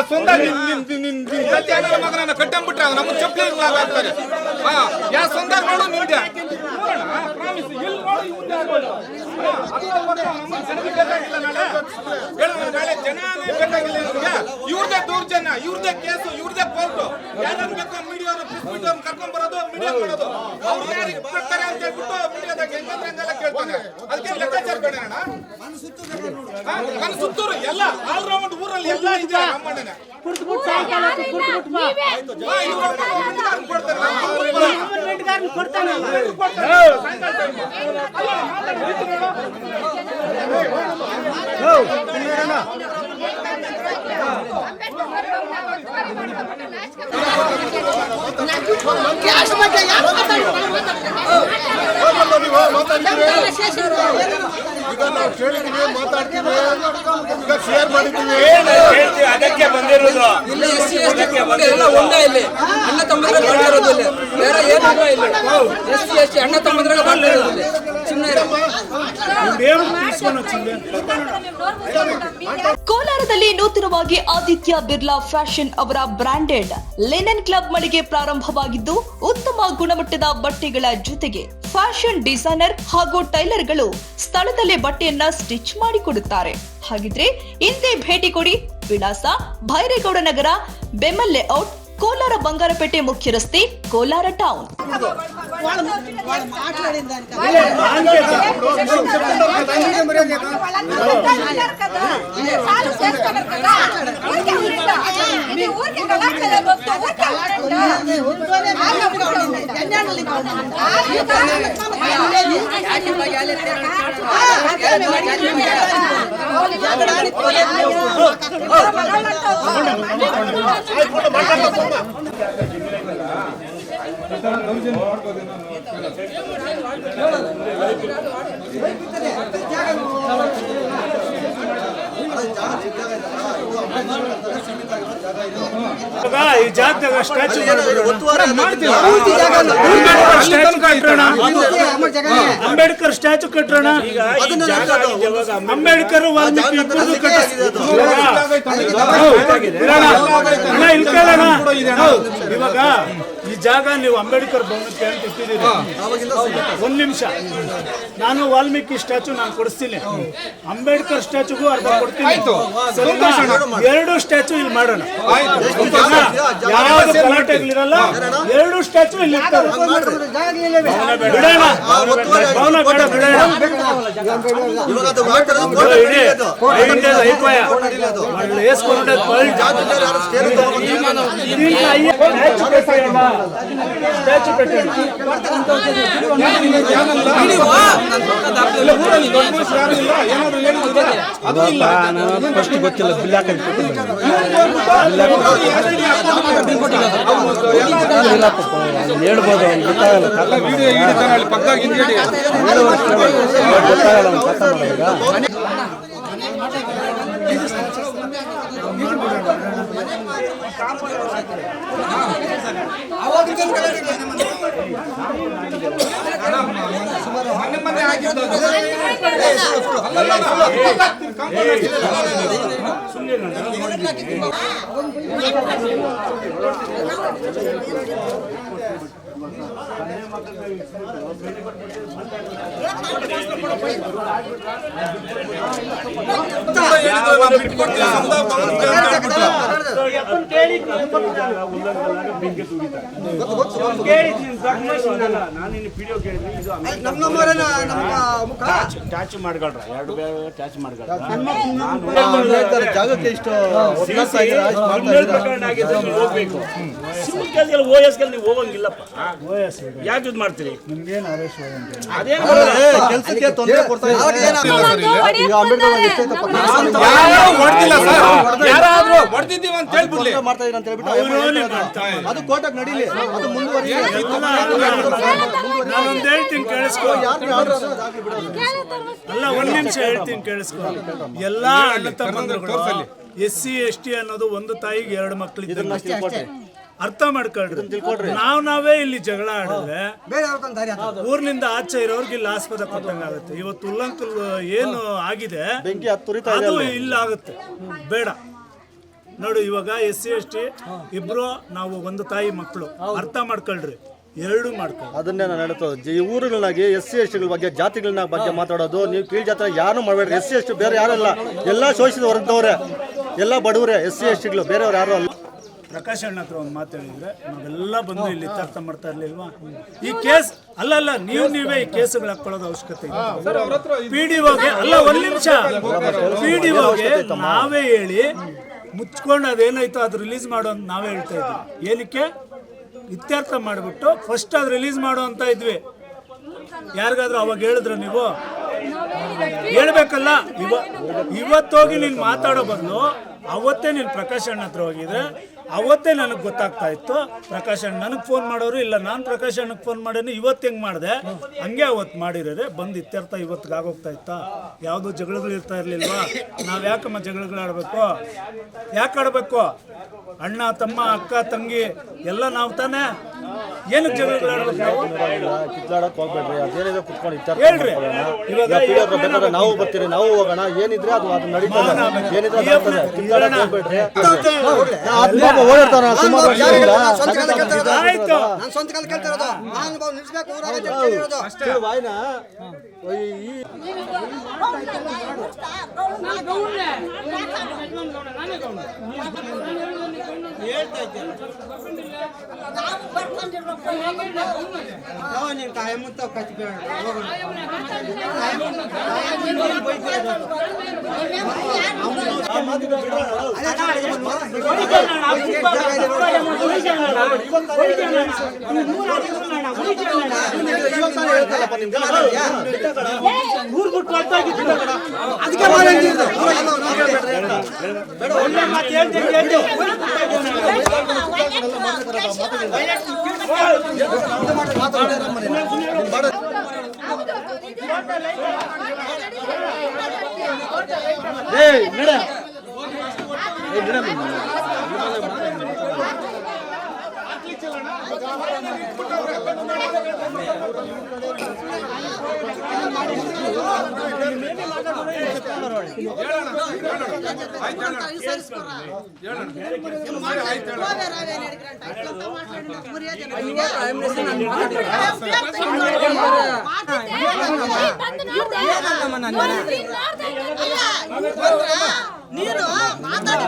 ಸ್ವಂತ ಮಗನ ಕಟ್ಟಂಬಿಟ್ರೆ ನಮ್ಮ ಚಪ್ಪಲಿ ಆಗ್ತಾರೆ. ಯಾ ಸ್ವಂತ ನೋಡು ನಿಂದೆ ಇವ್ರದೇ ದೌರ್ಜನ್ಯ, ಇವ್ರದೇ ಕೇಸು, ಇವ್ರದೇ ಕೋರ್ಟು. ಯಾರನ್ನ ಬೇಕು ಮೀಡಿಯಾವ್ರು ಕರ್ಕೊಂಡ್ ಬರೋದು, ಮೀಡಿಯಾ ಮಾಡೋದು. ಅವ್ರು ಯಾರಿಗೆ ಬರ್ತಾರೆ ಅಂತ ಹೇಳ್ಬಿಟ್ಟು ಮೀಡಿಯಾದಾಗ ಹೆಂಗಂದ್ರೆಲ್ಲ ಕೇಳ್ತಾನೆ. ಅದಕ್ಕೆ ಲೆಕ್ಕಾಚಾರ ಬೇಡ ಅಣ್ಣ. ಸುತ್ತೂರು ಎಲ್ಲ ಆಲ್ರೌಂಡ್ ಊರಲ್ಲಿ ಎಲ್ಲ ಇದೆ. ನಮ್ಮಣ್ಣನೆ ಈಗ ನಾವು ಕೇಳಿದ್ದೀವಿ, ಮಾತಾಡ್ತೀವಿ, ಈಗ ಶೇರ್ ಮಾಡಿದ್ದೀವಿ. ಅದಕ್ಕೆ ಬಂದಿರೋದು ಒಂದೇ ಇಲ್ಲಿ ಅಣ್ಣ ತಮ್ಮಂದ್ರಲ್ಲಿ ಬಂದಿರೋದು ಇಲ್ಲಿ ಬೇರೆ ಏನು ಇಲ್ಲ. ಎಸ್ಸಿ ಎಸ್ಟಿ ಅಣ್ಣ ತಮ್ಮಂದ್ರಲ್ಲಿ ಬಂದಿರೋದು ಇಲ್ಲಿ. ಕೋಲಾರದಲ್ಲಿ ನೂತನವಾಗಿ ಆದಿತ್ಯ ಬಿರ್ಲಾ ಫ್ಯಾಷನ್ ಅವರ ಬ್ರಾಂಡೆಡ್ ಲಿನನ್ ಕ್ಲಬ್ ಮಳಿಗೆ ಪ್ರಾರಂಭವಾಗಿದ್ದು, ಉತ್ತಮ ಗುಣಮಟ್ಟದ ಬಟ್ಟೆಗಳ ಜೊತೆಗೆ ಫ್ಯಾಷನ್ ಡಿಸೈನರ್ ಹಾಗೂ ಟೈಲರ್ಗಳು ಸ್ಥಳದಲ್ಲೇ ಬಟ್ಟೆಯನ್ನ ಸ್ಟಿಚ್ ಮಾಡಿಕೊಡುತ್ತಾರೆ. ಹಾಗಿದ್ರೆ ಇಂದೇ ಭೇಟಿ ಕೊಡಿ. ವಿಳಾಸ ಭೈರೇಗೌಡ ನಗರ, ಬೆಮ್ಮಲ್ ಲೇಔಟ್, ಕೋಲಾರ ಬಂಗಾರಪೇಟೆ ಮುಖ್ಯ ರಸ್ತೆ, ಕೋಲಾರ ಟೌನ್. ಈ ಜಾಗದಾಗ ಸ್ಟ್ಯಾಚು ಅಂಬೇಡ್ಕರ್ ಸ್ಟ್ಯಾಚು ಕಟ್ಟೋಣ. ಅಂಬೇಡ್ಕರ್ ಇವಾಗ ಈ ಜಾಗ ನೀವು ಅಂಬೇಡ್ಕರ್ ಭವನಕ್ಕೆ ಅಂತ ಇಟ್ಟಿದ್ದೀರಿ. ಒಂದ್ ನಿಮಿಷ, ನಾನು ವಾಲ್ಮೀಕಿ ಸ್ಟ್ಯಾಚು ನಾನು ಕೊಡಿಸ್ತೀನಿ, ಅಂಬೇಡ್ಕರ್ ಸ್ಟ್ಯಾಚುಗೂ ಅರ್ಧ ಕೊಡ್ತೀನಿ. ಎರಡು ಸ್ಟ್ಯಾಚು ಇಲ್ಲಿ ಮಾಡೋಣ, ಯಾವ್ದು ಗಲಾಟೆಗಳಿರಲ್ಲ. ಎರಡು ಸ್ಟ್ಯಾಚು ಇಲ್ಲಿ ಬಿಡೋಣ, ಭವನ ಬೇಡ ಬಿಡೋಣ. ಸ್ಟ್ಯಾಚು ಕಟ್ಟೋಣ. ಫಸ್ಟ್ ಗೊತ್ತಿಲ್ಲ, ಬಿಲ್ ಹೇಳ್ಬೋದು, ಮನೆ ಆಗಿದ್ದು ಟ್ಯಾಚ್ ಮಾಡ್ಕೊಳ್ರ, ಎರಡು ಟ್ಯಾಚ್ ಮಾಡ್ಕೊಳ್ರ. ಜಾಗಕ್ಕೆ ಇಷ್ಟು ಹೋಗ್ಬೇಕು. OS ನೀವು ಹೋಗಂಗಿಲ್ಲಪ್ಪ. ಯಾಕೆ ಇದು ಮಾಡ್ತೀರಿ? ಕೆಲಸಕ್ಕೆ ತೊಂದರೆ ಕೊಡ್ತಾ ಯಾರಾದ್ರೂ ಹೊಡೆದಿದ್ದೀವಿ ಅಂತ ಹೇಳ್ಬಿಡ್ಲಿ ಮಾಡ್ತಾ ಇದ್ದೀರಾ ಅಂತ ಹೇಳ್ಬಿಟ್ಟು ಅದು ಕೋರ್ಟಾಗಿ ನಡೀಲಿ, ಅದು ಮುಂದುವರಿಲಿ. ನಾನೊಂದು ಹೇಳ್ತೀನಿ ಕೇಳಿಸ್ಕೊ. ಅಲ್ಲ, ಒಂದ್ ನಿಮಿಷ ಹೇಳ್ತೀನಿ ಕೇಳಿಸ್ಕೊ. ಎಲ್ಲಾ ಅಣ್ಣ ತಮ್ಮಂದಿರು SC ST ಅನ್ನೋದು ಒಂದು ತಾಯಿಗೆ ಎರಡು ಮಕ್ಕಳಿದ್ದಾರೆ. ಅರ್ಥ ಮಾಡ್ಕೊಳ್ರಿ. ನಾವೇ ಇಲ್ಲಿ ಜಗಳ ಆಡಿದ್ರೆ ಊರ್ನಿಂದ ಆಚೆ ಇರೋರ್ಗೆ ಇಲ್ಲಿ ಆಸ್ಪದ ಕೊಟ್ಟಂಗಾಗುತ್ತೆ. ಇವತ್ತು ಉಲ್ಲಂಕಲ್ ಏನು ಆಗಿದೆ ಅದು ಇಲ್ಲ ಆಗುತ್ತೆ. ಬೇಡ, ನೋಡು ಇವಾಗ SC ST ಇಬ್ರು ನಾವು ಒಂದು ತಾಯಿ ಮಕ್ಕಳು, ಅರ್ಥ ಮಾಡ್ಕೊಳ್ರಿ, ಎರಡು ಮಾಡ್ಕೊಳ್ಳಿ. ಅದನ್ನೇ ನಾನು ಹೇಳ್ತೇವೆ. ಈ ಊರುಗಳಾಗಿ SC ST ಗಳ ಬಗ್ಗೆ, ಜಾತಿಗಳನ್ನ ಬಗ್ಗೆ ಮಾತಾಡೋದು ನೀವು ಕೀಳ್ ಜಾತಿ ಯಾರು ಮಾಡಬೇಡ್ರಿ. SC ST ಬೇರೆ ಯಾರು ಅಲ್ಲ, ಎಲ್ಲ ಶೋಷಿತ ವರ್ಗದವ್ರೆ, ಎಲ್ಲ ಬಡವರೇ SC ST ಗಳು, ಬೇರೆಯವ್ರು ಯಾರು ಅಲ್ಲ. ಪ್ರಕಾಶ್ ಅಣ್ಣ ಹತ್ರ ಒಂದು ಮಾತು ಹೇಳಿದ್ರೆ ನಾವೆಲ್ಲ ಬಂದು ಇಲ್ಲಿ ಇತ್ಯರ್ಥ ಮಾಡ್ತಾ ಇರ್ಲಿಲ್ವಾ? ಈ ಕೇಸ್ ಅಲ್ಲ ನೀವೇ ಈ ಕೇಸುಗಳು ಹಾಕೊಳ್ಳೋದು ಅವಶ್ಯಕತೆ ಇದೆ. PDOಗೆ ಅಲ್ಲ, ಒಂದ್ ನಿಮಿಷ, PDOಗೆ ನಾವೇ ಹೇಳಿ ಮುಚ್ಕೊಂಡು ಅದೇನಾಯ್ತು ಅದು ರಿಲೀಸ್ ಮಾಡೋ ಅಂತ ನಾವೇ ಹೇಳ್ತಾ ಇದ್ವಿ. ಏನಕ್ಕೆ ಇತ್ಯರ್ಥ ಮಾಡಿಬಿಟ್ಟು ಫಸ್ಟ್ ಅದು ರಿಲೀಸ್ ಮಾಡೋ ಅಂತ ಇದ್ವಿ. ಯಾರಿಗಾದ್ರೂ ಅವಾಗ ಹೇಳಿದ್ರು ನೀವು ಹೇಳ್ಬೇಕಲ್ಲ. ಇವತ್ತೋಗಿ ನೀನು ಮಾತಾಡೋ ಬದಲು ಅವತ್ತೇ ನೀನು ಪ್ರಕಾಶ್ ಅಣ್ಣ ಹತ್ರ ಹೋಗಿದ್ರೆ ಅವತ್ತೇ ನನಗೆ ಗೊತ್ತಾಗ್ತಾ ಇತ್ತು. ಪ್ರಕಾಶ್ ಅಣ್ಣ ನನಗೆ ಫೋನ್ ಮಾಡೋರು ಇಲ್ಲ, ನಾನು ಪ್ರಕಾಶ್ ಅಣ್ಣಗೆ ಫೋನ್ ಮಾಡೇನು, ಇವತ್ತು ಹೆಂಗೆ ಮಾಡಿದೆ ಹಂಗೆ ಅವತ್ತು ಮಾಡಿರೋರೆ ಬಂದು ಇತ್ಯರ್ಥ ಇವತ್ತಿಗೆ ಆಗೋಗ್ತಾ ಇತ್ತಾ? ಯಾವುದೂ ಜಗಳಗಳು ಇರ್ತಾ ಇರಲಿಲ್ವಾ? ನಾವು ಯಾಕಮ್ಮ ಜಗಳಗಳು ಆಡಬೇಕು? ಯಾಕೆ ಆಡಬೇಕು? ಅಣ್ಣ ತಮ್ಮ ಅಕ್ಕ ತಂಗಿ ಎಲ್ಲ ನಾವು ತಾನೇ, ಏನಕ್ಕೆ ಜಗಳಗಳು ಆಡ್ಬೇಕು ನಾವು? ಕಿತ್ಲಾಡಕ್ ಹೋಗ್ಬೇಡ್ರಿ, ಅದೇನಿದೆ ಕುತ್ಕೊಂಡು ಇತ್ಯರ್ಥ ಹೇಳ್ರಿ. ಇವಾಗ ನಾವು ಬರ್ತೀರಿ, ನಾವು ಹೋಗೋಣ, ಏನಿದ್ರೆ ಅದು ನಡೀತದೆ, ಏನಿದ್ರೆ ಆಗ್ತದೆ. ಕಿತ್ಲಾಡಕ್ ಹೋಗ್ಬೇಡ್ರಿ. ಓಡಾಡ್ತಾರ ಸುಮಾರು ವರ್ಷಗಳಿಂದ. ಆಯ್ತು, ನಾನು ಸ್ವಂತ ಕಾಲ ಕೇಳ್ತಾ ಇರೋದು, ಮಹಾನುಭಾವ ನಿಲ್ಸ್ಬೇಕು ಊರಾಗ ಅಂತ ಹೇಳಿರೋದು. ಅಷ್ಟೇ ವಾಯ್ನ ನೀನು ಕಾಯ ಮುತ್ತ ಕಚ್ಬೇಡ. ನೀನು ಮಾತಾಡಿ